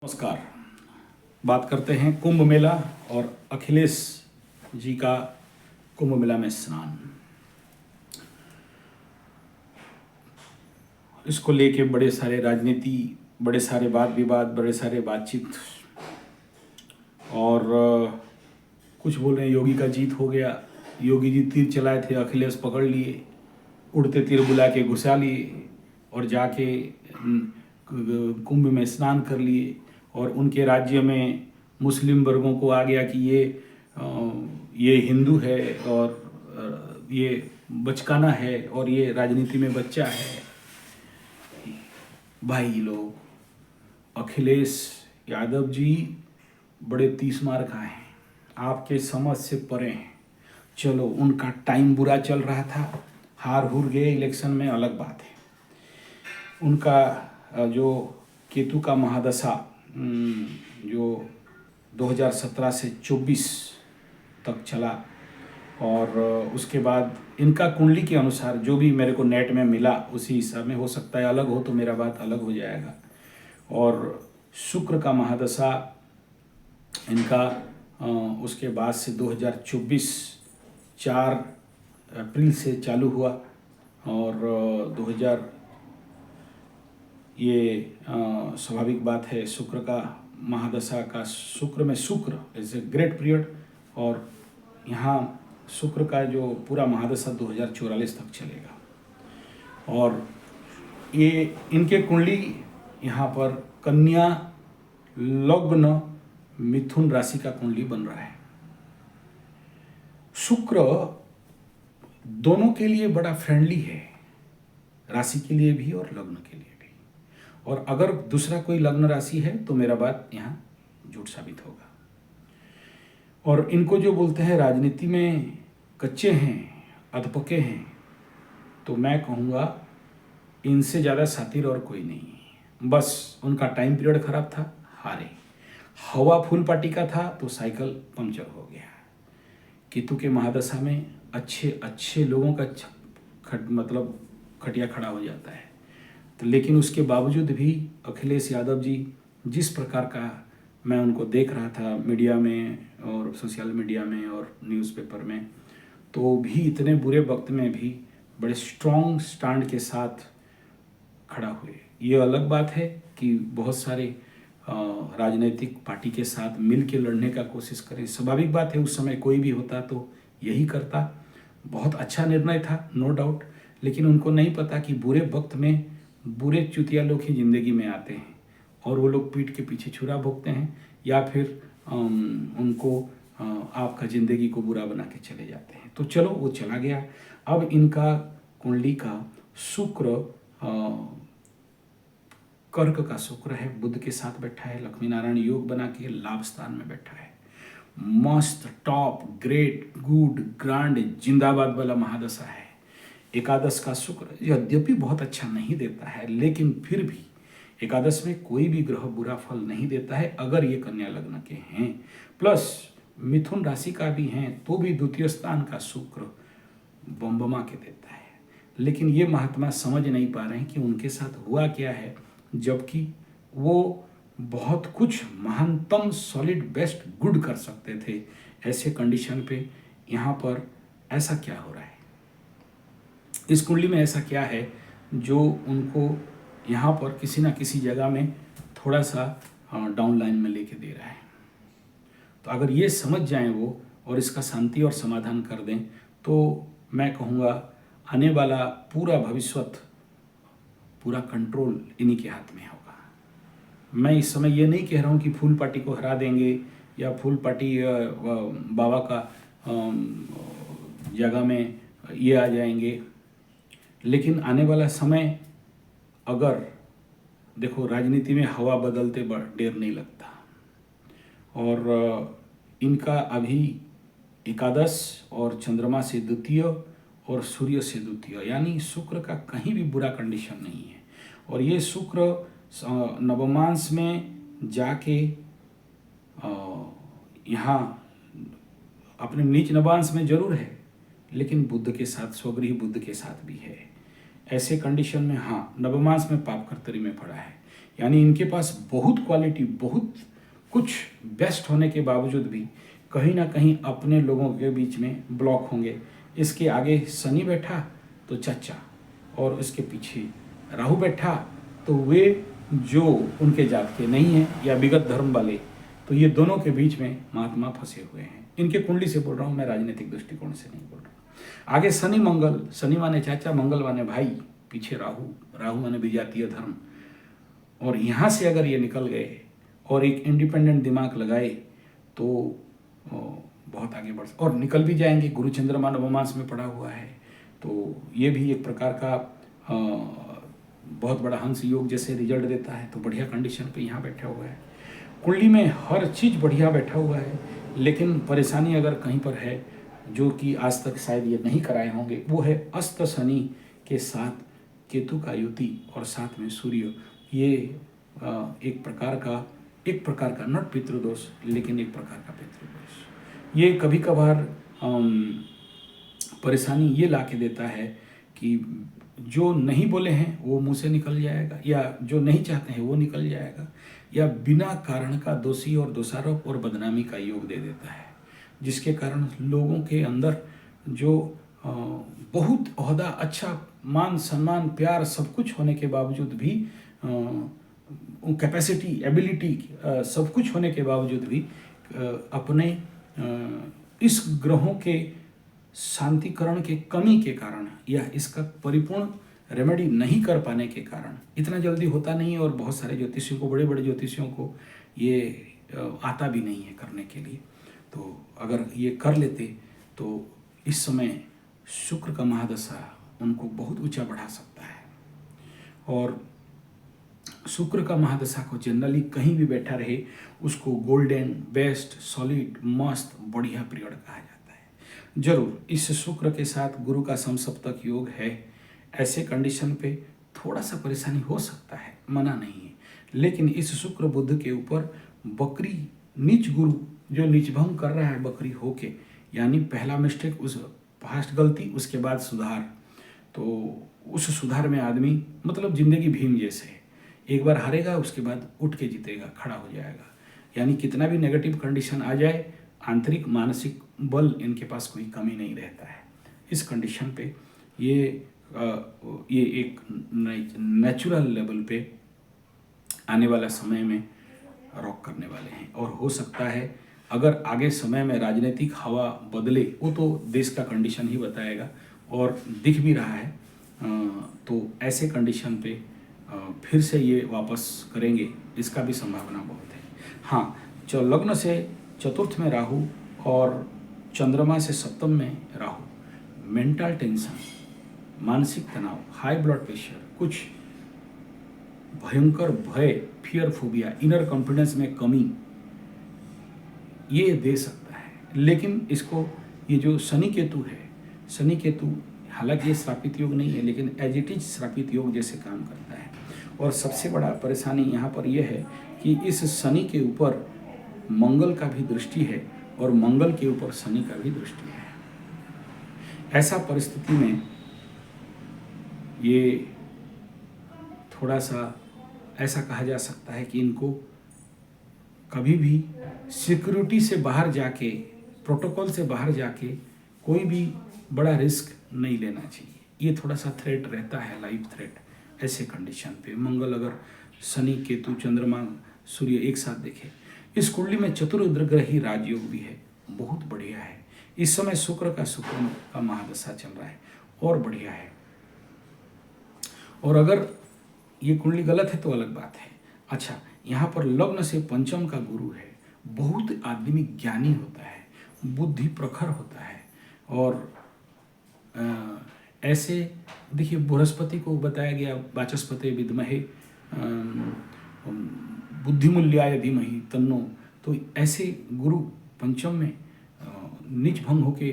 नमस्कार। बात करते हैं कुंभ मेला और अखिलेश जी का कुंभ मेला में स्नान। इसको लेके बड़े सारे राजनीति, बड़े सारे वाद विवाद, बड़े सारे बातचीत और कुछ बोल रहे हैं योगी का जीत हो गया। योगी जी तीर चलाए थे, अखिलेश पकड़ लिए, उड़ते तीर बुला के घुसा लिए और जाके कुंभ में स्नान कर लिए। और उनके राज्य में मुस्लिम वर्गों को आ गया कि ये हिंदू है और ये बचकाना है और ये राजनीति में बच्चा है। भाई लोग, अखिलेश यादव जी बड़े 30 मार का हैं, आपके समझ से परे हैं। चलो, उनका टाइम बुरा चल रहा था, हार हुर गए इलेक्शन में, अलग बात है। उनका जो केतु का महादशा जो 2017 से 24 तक चला और उसके बाद इनका कुंडली के अनुसार जो भी मेरे को नेट में मिला उसी हिसाब में, हो सकता है अलग हो तो मेरा बात अलग हो जाएगा। और शुक्र का महादशा इनका उसके बाद से 2024 4 अप्रैल से चालू हुआ और 2000 ये स्वाभाविक बात है। शुक्र का महादशा का शुक्र में शुक्र इज़ ए ग्रेट पीरियड और यहाँ शुक्र का जो पूरा महादशा 2044 तक चलेगा। और ये इनके कुंडली यहाँ पर कन्या लग्न मिथुन राशि का कुंडली बन रहा है। शुक्र दोनों के लिए बड़ा फ्रेंडली है, राशि के लिए भी और लग्न के लिए भी। और अगर दूसरा कोई लग्न राशि है तो मेरा बात यहाँ झूठ साबित होगा। और इनको जो बोलते हैं राजनीति में कच्चे हैं, अधपके हैं, तो मैं कहूँगा इनसे ज़्यादा सातिर और कोई नहीं है। बस उनका टाइम पीरियड खराब था, हारे। हवा फुल पार्टी का था तो साइकिल पंक्चर हो गया। केतु के महादशा में अच्छे लोगों का मतलब खटिया खड़ा हो जाता है। तो लेकिन उसके बावजूद भी अखिलेश यादव जी जिस प्रकार का मैं उनको देख रहा था मीडिया में और सोशल मीडिया में और न्यूज़पेपर में, तो भी इतने बुरे वक्त में भी बड़े स्ट्रॉन्ग स्टैंड के साथ खड़ा हुए। ये अलग बात है कि बहुत सारे राजनीतिक पार्टी के साथ मिल के लड़ने का कोशिश करें, स्वाभाविक बात है। उस समय कोई भी होता तो यही करता। बहुत अच्छा निर्णय था, नो डाउट। लेकिन उनको नहीं पता कि बुरे वक्त में बुरे चुतिया लोग ही ज़िंदगी में आते हैं और वो लोग पीठ के पीछे छुरा भोगते हैं या फिर उनको आपका ज़िंदगी को बुरा बना के चले जाते हैं। तो चलो, वो चला गया। अब इनका कुंडली का शुक्र कर्क का शुक्र है, बुध के साथ बैठा है, लक्ष्मी नारायण योग बना के लाभ स्थान में बैठा है। मस्त, टॉप, ग्रेट, गुड, ग्रांड, जिंदाबाद वाला महादशा है। एकादश का शुक्र यद्यपि बहुत अच्छा नहीं देता है, लेकिन फिर भी एकादश में कोई भी ग्रह बुरा फल नहीं देता है अगर ये कन्या लग्न के हैं। प्लस मिथुन राशि का भी हैं तो भी द्वितीय स्थान का शुक्र बम्बमा के देता है। लेकिन ये महात्मा समझ नहीं पा रहे हैं कि उनके साथ हुआ क्या है, जबकि वो बहुत कुछ महानतम सॉलिड बेस्ट गुड कर सकते थे। ऐसे कंडीशन पे यहाँ पर ऐसा क्या हो रहा है, इस कुंडली में ऐसा क्या है जो उनको यहाँ पर किसी ना किसी जगह में थोड़ा सा डाउन लाइन में लेके दे रहा है। तो अगर ये समझ जाएं वो और इसका शांति और समाधान कर दें तो मैं कहूँगा आने वाला पूरा भविष्यत, पूरा कंट्रोल इन्हीं के हाथ में होगा। मैं इस समय ये नहीं कह रहा हूँ कि फुल पार्टी को हरा देंगे या फुल पार्टी बाबा का जगह में ये आ जाएंगे, लेकिन आने वाला समय, अगर देखो राजनीति में हवा बदलते देर नहीं लगता और इनका अभी एकादश और चंद्रमा से द्वितीय और सूर्य से द्वितीय, यानी शुक्र का कहीं भी बुरा कंडीशन नहीं है। और ये शुक्र नवमांश में जाके यहाँ अपने नीच नवांश में जरूर है, लेकिन बुध के साथ, स्वगृही बुध के साथ भी है। ऐसे कंडीशन में हाँ, नवमांश में पाप कर्तरी में पड़ा है, यानी इनके पास बहुत क्वालिटी, बहुत कुछ बेस्ट होने के बावजूद भी कहीं ना कहीं अपने लोगों के बीच में ब्लॉक होंगे। इसके आगे शनि बैठा तो चच्चा, और इसके पीछे राहु बैठा तो वे जो उनके जात के नहीं हैं या विगत धर्म वाले, तो ये दोनों के बीच में महात्मा फंसे हुए हैं। इनके कुंडली से बोल रहा हूँ मैं, राजनीतिक दृष्टिकोण से नहीं बोल रहा। आगे शनि मंगल, शनि माने चाचा, मंगल माने भाई, पीछे राहु, राहु माने विजातीय धर्म। और यहाँ से अगर ये निकल गए और एक इंडिपेंडेंट दिमाग लगाए तो बहुत आगे बढ़, और निकल भी जाएंगे। गुरु चंद्रमा नवमांश में पड़ा हुआ है, तो ये भी एक प्रकार का बहुत बड़ा हंस योग जैसे रिजल्ट देता है। तो बढ़िया कंडीशन पे यहाँ बैठा हुआ है। कुंडली में हर चीज़ बढ़िया बैठा हुआ है, लेकिन परेशानी अगर कहीं पर है, जो कि आज तक शायद ये नहीं कराए होंगे, वो है अस्त शनि के साथ केतु का युति और साथ में सूर्य। ये एक प्रकार का नट पितृदोष, लेकिन एक प्रकार का पितृदोष। ये कभी कभार परेशानी ये ला के देता है कि जो नहीं बोले हैं वो मुंह से निकल जाएगा, या जो नहीं चाहते हैं वो निकल जाएगा, या बिना कारण का दोषी और दोषारोप और बदनामी का योग दे देता है, जिसके कारण लोगों के अंदर जो बहुत ओहदा, अच्छा मान सम्मान प्यार सब कुछ होने के बावजूद भी, कैपेसिटी एबिलिटी सब कुछ होने के बावजूद भी अपने इस ग्रहों के शांतिकरण के कमी के कारण या इसका परिपूर्ण रेमेडी नहीं कर पाने के कारण, इतना जल्दी होता नहीं है। और बहुत सारे ज्योतिषियों को, बड़े बड़े ज्योतिषियों को ये आता भी नहीं है करने के लिए। तो अगर ये कर लेते तो इस समय शुक्र का महादशा उनको बहुत ऊंचा बढ़ा सकता है। और शुक्र का महादशा को जनरली कहीं भी बैठा रहे उसको गोल्डन, बेस्ट, सॉलिड, मस्त, बढ़िया पीरियड कहा जाता है। जरूर इस शुक्र के साथ गुरु का समसप्तक योग है, ऐसे कंडीशन पे थोड़ा सा परेशानी हो सकता है, मना नहीं है। लेकिन इस शुक्र बुध के ऊपर बकरी नीच गुरु जो नीचभंग कर रहा है बकरी होके, यानी पहला मिस्टेक, उस फास्ट गलती, उसके बाद सुधार। तो उस सुधार में आदमी, मतलब जिंदगी भीम जैसे है, एक बार हारेगा उसके बाद उठ के जीतेगा, खड़ा हो जाएगा। यानी कितना भी नेगेटिव कंडीशन आ जाए, आंतरिक मानसिक बल इनके पास कोई कमी नहीं रहता है। इस कंडीशन पे ये एक नेचुरल लेवल पे आने वाला समय में रॉक करने वाले हैं। और हो सकता है अगर आगे समय में राजनीतिक हवा बदले, वो तो देश का कंडीशन ही बताएगा और दिख भी रहा है, तो ऐसे कंडीशन पे फिर से ये वापस करेंगे, इसका भी संभावना बहुत है। हाँ, लग्न से चतुर्थ में राहु और चंद्रमा से सप्तम में राहु, मेंटल टेंशन, मानसिक तनाव, हाई ब्लड प्रेशर, कुछ भयंकर भय, फियर फोबिया, इनर कॉन्फिडेंस में कमी, ये दे सकता है। लेकिन इसको ये जो शनि केतु है, शनि केतु हालांकि ये श्रापित योग नहीं है, लेकिन एज इट इज श्रापित योग जैसे काम करता है। और सबसे बड़ा परेशानी यहाँ पर यह है कि इस शनि के ऊपर मंगल का भी दृष्टि है और मंगल के ऊपर शनि का भी दृष्टि है। ऐसा परिस्थिति में ये थोड़ा सा ऐसा कहा जा सकता है कि इनको कभी भी सिक्योरिटी से बाहर जाके, प्रोटोकॉल से बाहर जाके कोई भी बड़ा रिस्क नहीं लेना चाहिए। ये थोड़ा सा थ्रेट रहता है, लाइफ थ्रेट। ऐसे कंडीशन पे मंगल अगर शनि केतु चंद्रमा सूर्य एक साथ देखे, इस कुंडली में चतुर्ग्रही राजयोग भी है, बहुत बढ़िया है। इस समय शुक्र का महादशा चल रहा है और बढ़िया है। और अगर ये कुंडली गलत है तो अलग बात है। अच्छा, यहाँ पर लग्न से पंचम का गुरु है, बहुत आदमी ज्ञानी होता है, बुद्धि प्रखर होता है। और ऐसे देखिए, बृहस्पति को बताया गया वाचस्पति विद्महे बुद्धिमूल्याय धीमहि तन्नो, तो ऐसे गुरु पंचम में नीच भंग होके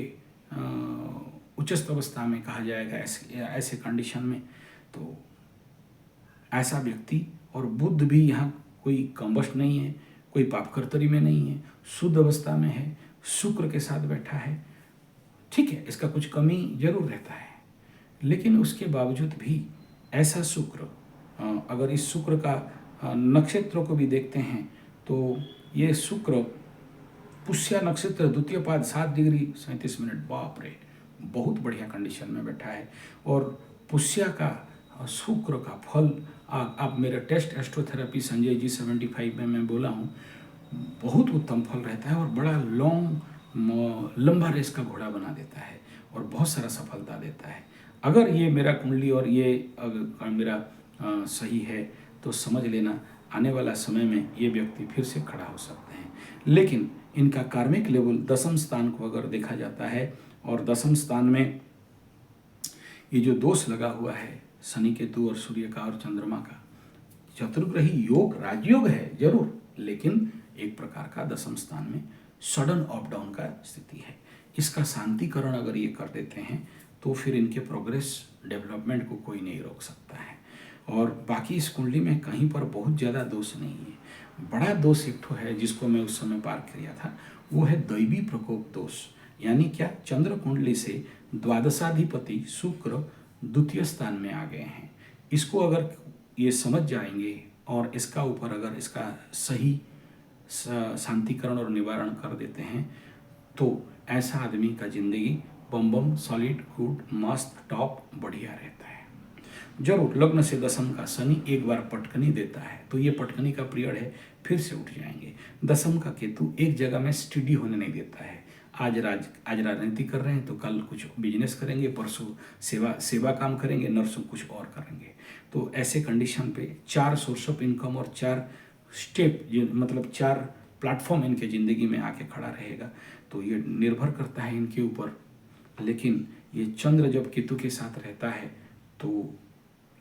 उच्चस्थ अवस्था में कहा जाएगा ऐसे कंडीशन में। तो ऐसा व्यक्ति, और बुद्ध भी यहाँ कोई कम्बस्ट नहीं है, कोई पापकर्तरी में नहीं है, शुद्ध अवस्था में है, शुक्र के साथ बैठा है। ठीक है, इसका कुछ कमी जरूर रहता है, लेकिन उसके बावजूद भी ऐसा शुक्र, अगर इस शुक्र का नक्षत्रों को भी देखते हैं तो ये शुक्र पुष्या नक्षत्र द्वितीय पाद 7 डिग्री 37 मिनट, बाप रे, बहुत बढ़िया कंडीशन में बैठा है। और पुष्या का शुक्र का फल आप मेरा टेस्ट एस्ट्रोथेरेपी संजय जी 75 में मैं बोला हूँ, बहुत उत्तम फल रहता है और बड़ा लंबा रेस का घोड़ा बना देता है और बहुत सारा सफलता देता है। अगर ये मेरा कुंडली और ये अगर मेरा सही है तो समझ लेना आने वाला समय में ये व्यक्ति फिर से खड़ा हो सकते हैं। लेकिन इनका कार्मिक लेवल दसम स्थान को अगर देखा जाता है और दसम स्थान में ये जो दोष लगा हुआ है शनि केतु और सूर्य का और चंद्रमा का, चतुर्ग्रही योग राजयोग है जरूर, लेकिन एक प्रकार का दसम स्थान में सडन अप डाउन का स्थिति है। इसका शांतिकरण अगर ये कर देते हैं तो फिर इनके प्रोग्रेस डेवलपमेंट को कोई नहीं रोक सकता है। और बाकी इस कुंडली में कहीं पर बहुत ज़्यादा दोष नहीं है। बड़ा दोष एक ठो है जिसको मैं उस समय पार किया था, वो है दैवी प्रकोप दोष। यानी क्या, चंद्र कुंडली से द्वादशाधिपति शुक्र द्वितीय स्थान में आ गए हैं। इसको अगर ये समझ जाएंगे और इसका ऊपर अगर इसका सही शांतिकरण और निवारण कर देते हैं तो ऐसा आदमी का जिंदगी बम बम सॉलिड गुड मस्त टॉप बढ़िया रहता है। जरूर लग्न से दसम का शनि एक बार पटकनी देता है तो ये पटकनी का पीरियड है, फिर से उठ जाएंगे। दसम का केतु एक जगह में स्टडी होने नहीं देता है। आज राजनीति कर रहे हैं तो कल कुछ बिजनेस करेंगे, परसों सेवा काम करेंगे, नरसों कुछ और करेंगे। तो ऐसे कंडीशन पे 4 सोर्स ऑफ इनकम और 4 स्टेप मतलब 4 प्लेटफॉर्म इनके ज़िंदगी में आके खड़ा रहेगा। तो ये निर्भर करता है इनके ऊपर। लेकिन ये चंद्र जब केतु के साथ रहता है तो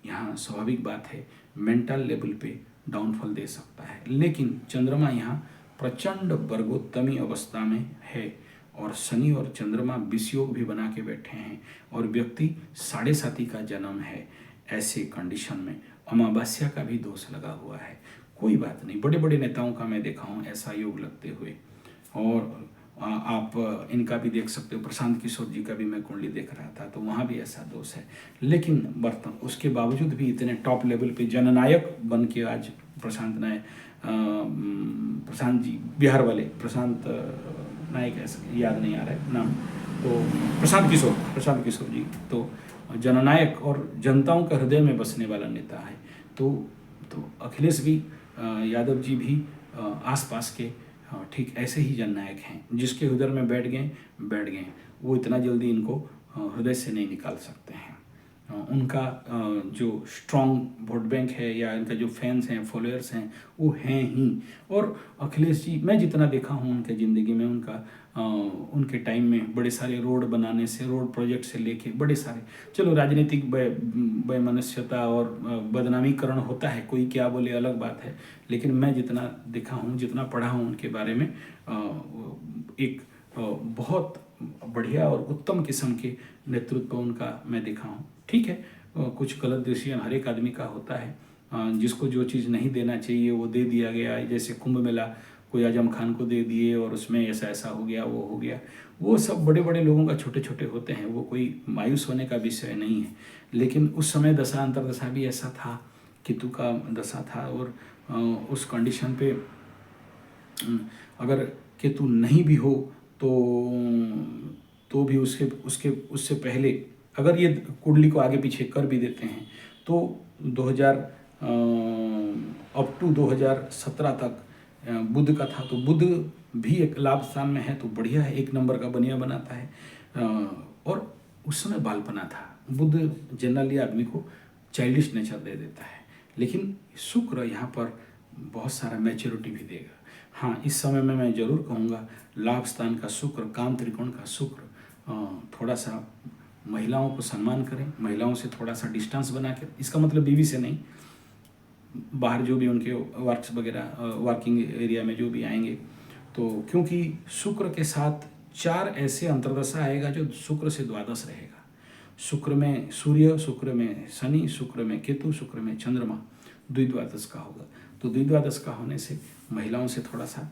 यहाँ स्वाभाविक बात है मेंटल लेवल पे डाउनफॉल दे सकता है। लेकिन चंद्रमा यहाँ प्रचंड वर्गोत्तमी अवस्था में है और शनि और चंद्रमा विषयोग भी बना के बैठे हैं और व्यक्ति 7.5 का जन्म है। ऐसे कंडीशन में अमावस्या का भी दोष लगा हुआ है। कोई बात नहीं, बड़े बड़े नेताओं का मैं देखा हूँ ऐसा योग लगते हुए। और आप इनका भी देख सकते हो, प्रशांत किशोर जी का भी मैं कुंडली देख रहा था तो वहाँ भी ऐसा दोष है। लेकिन बर्तन उसके बावजूद भी इतने टॉप लेवल पे जननायक बन के आज प्रशांत जी, बिहार वाले प्रशांत नायक, ऐसा याद नहीं आ रहा है नाम, तो प्रशांत किशोर जी तो जननायक और जनताओं के हृदय में बसने वाला नेता है। तो अखिलेश भी यादव जी भी आसपास के ठीक ऐसे ही जननायक हैं, जिसके हृदय में बैठ गए वो इतना जल्दी इनको हृदय से नहीं निकाल सकते हैं। उनका जो स्ट्रॉन्ग वोट बैंक है या इनका जो फैंस हैं फॉलोअर्स हैं वो हैं ही। और अखिलेश जी मैं जितना देखा हूँ उनके ज़िंदगी में, उनके टाइम में बड़े सारे रोड बनाने से, रोड प्रोजेक्ट से लेके बड़े सारे, चलो राजनीतिक वैमनस्यता और बदनामीकरण होता है, कोई क्या बोले अलग बात है, लेकिन मैं जितना देखा हूँ, जितना पढ़ा हूँ उनके बारे में, एक बहुत बढ़िया और उत्तम किस्म के नेतृत्व उनका मैं देखा हूँ। ठीक है, कुछ गलत डिसीजन हर एक आदमी का होता है, जिसको जो चीज़ नहीं देना चाहिए वो दे दिया गया। जैसे कुंभ मेला कोई आजम खान को दे दिए और उसमें ऐसा हो गया, वो हो गया। वो सब बड़े बड़े लोगों का छोटे छोटे होते हैं, वो कोई मायूस होने का विषय नहीं है। लेकिन उस समय दशा अंतरदशा भी ऐसा था, केतु का दशा था और उस कंडीशन पे अगर केतु नहीं भी हो तो भी उससे पहले अगर ये कुंडली को आगे पीछे कर भी देते हैं तो 2000 अप टू 2017 तक बुध का था, तो बुध भी एक लाभ स्थान में है तो बढ़िया है, 1 नंबर का बनिया बनाता है। और उस समय बालपना था। बुध जनरली आदमी को चाइल्डिश नेचर दे देता है, लेकिन शुक्र यहाँ पर बहुत सारा मैच्योरिटी भी देगा। हाँ, इस समय में मैं जरूर कहूँगा लाभ स्थान का शुक्र, काम त्रिकोण का शुक्र, थोड़ा सा महिलाओं को सम्मान करें, महिलाओं से थोड़ा सा डिस्टेंस बना के, इसका मतलब बीवी से नहीं, बाहर जो भी उनके वर्क्स वगैरह वर्किंग एरिया में जो भी आएंगे, तो क्योंकि शुक्र के साथ 4 ऐसे अंतर्दशा आएगा जो शुक्र से द्वादश रहेगा। शुक्र में सूर्य, शुक्र में शनि, शुक्र में केतु, शुक्र में चंद्रमा, द्विद्वादश का होगा। तो द्विद्वादश का होने से महिलाओं से थोड़ा सा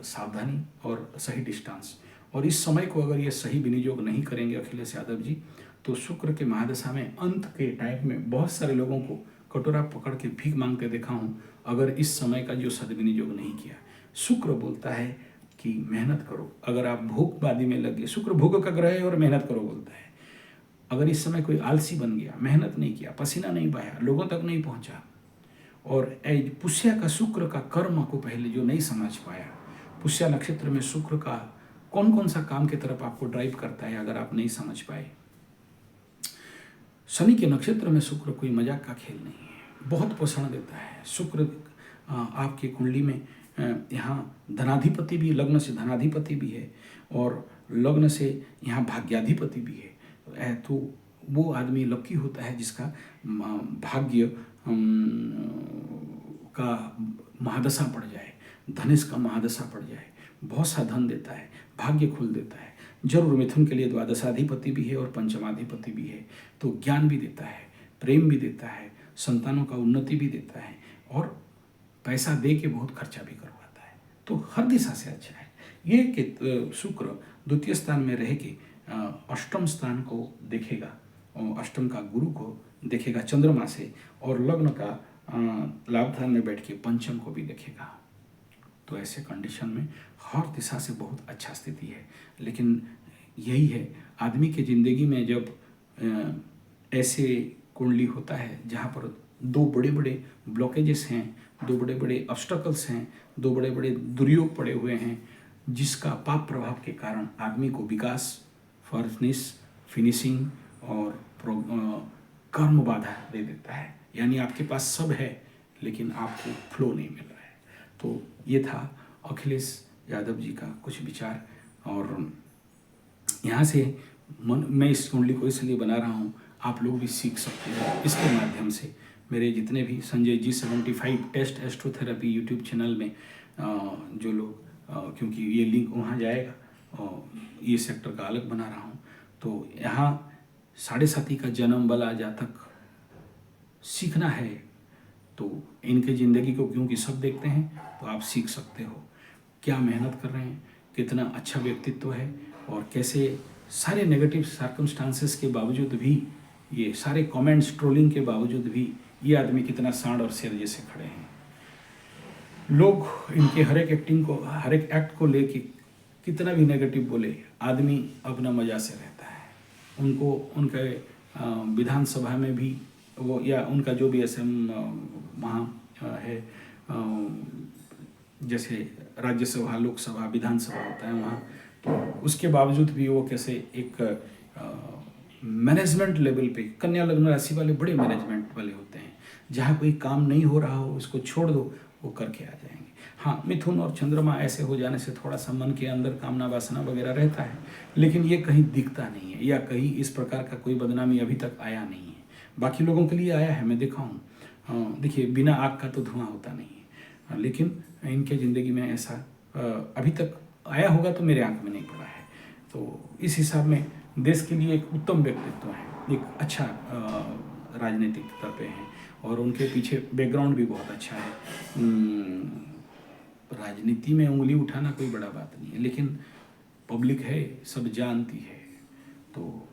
सावधानी और सही डिस्टेंस, और इस समय को अगर ये सही विनियोग नहीं करेंगे अखिलेश यादव जी, तो शुक्र के महादशा में अंत के टाइम में बहुत सारे लोगों को कटोरा पकड़ के भीख मांगते देखा हूँ अगर इस समय का जो सदविनियोग नहीं किया। शुक्र बोलता है कि मेहनत करो। अगर आप भूखबादी में लग गए, शुक्र भूख का ग्रह है और मेहनत करो बोलता है। अगर इस समय कोई आलसी बन गया, मेहनत नहीं किया, पसीना नहीं बहाया, लोगों तक नहीं पहुंचा, और पुष्या का शुक्र का कर्म को पहले जो नहीं समझ पाया, पुष्या नक्षत्र में शुक्र का कौन कौन सा काम की तरफ आपको ड्राइव करता है, अगर आप नहीं समझ पाए। शनि के नक्षत्र में शुक्र कोई मजाक का खेल नहीं है, बहुत पोषण देता है। शुक्र आपकी कुंडली में यहाँ धनाधिपति भी, लग्न से धनाधिपति भी है और लग्न से यहाँ भाग्याधिपति भी है। तो वो आदमी लकी होता है जिसका भाग्य का महादशा पड़ जाए, धनेश का महादशा पड़ जाए, बहुत सा धन देता है, भाग्य खुल देता है। जरूर मिथुन के लिए द्वादशाधिपति भी है और पंचमाधिपति भी है, तो ज्ञान भी देता है, प्रेम भी देता है, संतानों का उन्नति भी देता है और पैसा दे के बहुत खर्चा भी करवाता है। तो हर दिशा से अच्छा है ये कि शुक्र द्वितीय स्थान में रह के अष्टम स्थान को देखेगा और अष्टम का गुरु को देखेगा चंद्रमा से, और लग्न का लाभस्थान में बैठ के पंचम को भी देखेगा। तो ऐसे कंडीशन में हर दिशा से बहुत अच्छा स्थिति है। लेकिन यही है, आदमी के ज़िंदगी में जब ऐसे कुंडली होता है जहाँ पर दो बड़े बड़े ब्लॉकेजेस हैं, दो बड़े बड़े ऑब्स्टकल्स हैं, दो बड़े बड़े दुर्योग पड़े हुए हैं, जिसका पाप प्रभाव के कारण आदमी को विकास, फर्निश, फिनिशिंग और कर्म बाधा दे देता है। यानी आपके पास सब है लेकिन आपको फ्लो नहीं मिल रहा है। तो ये था अखिलेश यादव जी का कुछ विचार, और यहाँ से मैं इस कुंडली को इसलिए बना रहा हूँ, आप लोग भी सीख सकते हैं इसके माध्यम से। मेरे जितने भी Sanjay ji 75 test एस्ट्रोथेरेपी YouTube channel में जो लोग, क्योंकि ये लिंक वहाँ जाएगा, ये सेक्टर का अलग बना रहा हूँ, तो यहाँ 7.5 का जन्म वाला जातक सीखना है तो इनके ज़िंदगी को क्योंकि सब देखते हैं, तो आप सीख सकते हो क्या मेहनत कर रहे हैं, कितना अच्छा व्यक्तित्व है, और कैसे सारे नेगेटिव सर्कमस्टांसेस के बावजूद भी, ये सारे कमेंट्स ट्रोलिंग के बावजूद भी ये आदमी कितना सांड और शेर जैसे खड़े हैं। लोग इनके हर एक एक्टिंग को, हर एक एक्ट को लेके कितना भी नेगेटिव बोले, आदमी अपना मज़ा से रहता है। उनको उनके विधानसभा में भी वो, या उनका जो भी ऐसे वहाँ है, जैसे राज्यसभा, लोकसभा, विधानसभा होता है वहाँ, तो उसके बावजूद भी वो कैसे एक मैनेजमेंट लेवल पे, कन्या लग्न राशि वाले बड़े मैनेजमेंट वाले होते हैं, जहाँ कोई काम नहीं हो रहा हो उसको छोड़ दो, वो करके आ जाएंगे। हाँ, मिथुन और चंद्रमा ऐसे हो जाने से थोड़ा सा मन के अंदर कामना वासना वगैरह रहता है, लेकिन ये कहीं दिखता नहीं है, या कहीं इस प्रकार का कोई बदनामी अभी तक आया नहीं है। बाकी लोगों के लिए आया है, मैं देखा हूँ। देखिए, बिना आग का तो धुआं होता नहीं है, लेकिन इनके ज़िंदगी में ऐसा अभी तक आया होगा तो मेरे आंख में नहीं पड़ा है। तो इस हिसाब में देश के लिए एक उत्तम व्यक्तित्व है, एक अच्छा राजनीतिक तर्पे हैं, और उनके पीछे बैकग्राउंड भी बहुत अच्छा है। राजनीति में उंगली उठाना कोई बड़ा बात नहीं है, लेकिन पब्लिक है, सब जानती है। तो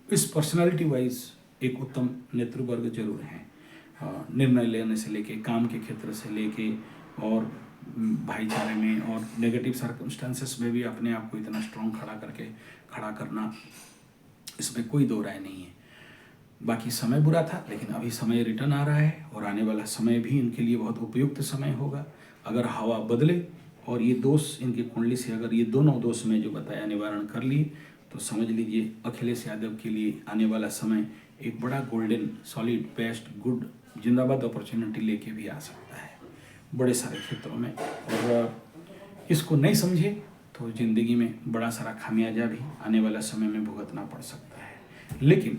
इस पर्सनालिटी वाइज एक उत्तम नेतृवर्ग जरूर है। निर्णय लेने से लेके, काम के क्षेत्र से लेके, और भाईचारे में और नेगेटिव सर्कमस्टांसेस में भी अपने आप को इतना स्ट्रॉन्ग खड़ा करना, इसमें कोई दो राय नहीं है। बाकी समय बुरा था, लेकिन अभी समय रिटर्न आ रहा है, और आने वाला समय भी इनके लिए बहुत उपयुक्त समय होगा। अगर हवा बदले और ये दोष इनकी कुंडली से, अगर ये दोनों दोष में जो बताया निवारण कर लिए, तो समझ लीजिए अखिलेश यादव के लिए आने वाला समय एक बड़ा गोल्डन, सॉलिड, बेस्ट, गुड, जिंदाबाद अपॉर्चुनिटी लेके भी आ सकता है बड़े सारे क्षेत्रों में। और इसको नहीं समझे तो ज़िंदगी में बड़ा सारा खामियाजा भी आने वाला समय में भुगतना पड़ सकता है। लेकिन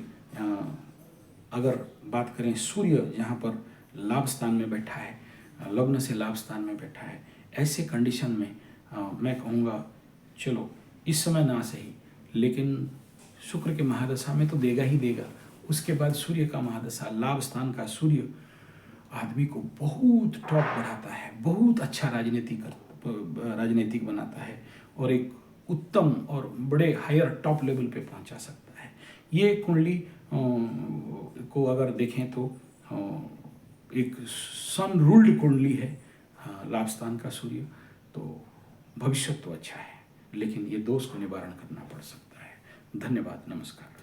अगर बात करें, सूर्य जहाँ पर लाभ स्थान में बैठा है, लग्न से लाभ स्थान में बैठा है, ऐसे कंडीशन में मैं कहूँगा चलो इस समय ना सही, लेकिन शुक्र के महादशा में तो देगा ही देगा। उसके बाद सूर्य का महादशा, लाभ स्थान का सूर्य आदमी को बहुत टॉप बढ़ाता है, बहुत अच्छा राजनीतिक बनाता है, और एक उत्तम और बड़े हायर टॉप लेवल पे पहुंचा सकता है। ये कुंडली को अगर देखें तो एक सन रूल्ड कुंडली है, लाभ स्थान का सूर्य, तो भविष्य तो अच्छा है, लेकिन ये दोष को निवारण करना पड़ सकता है। धन्यवाद, नमस्कार।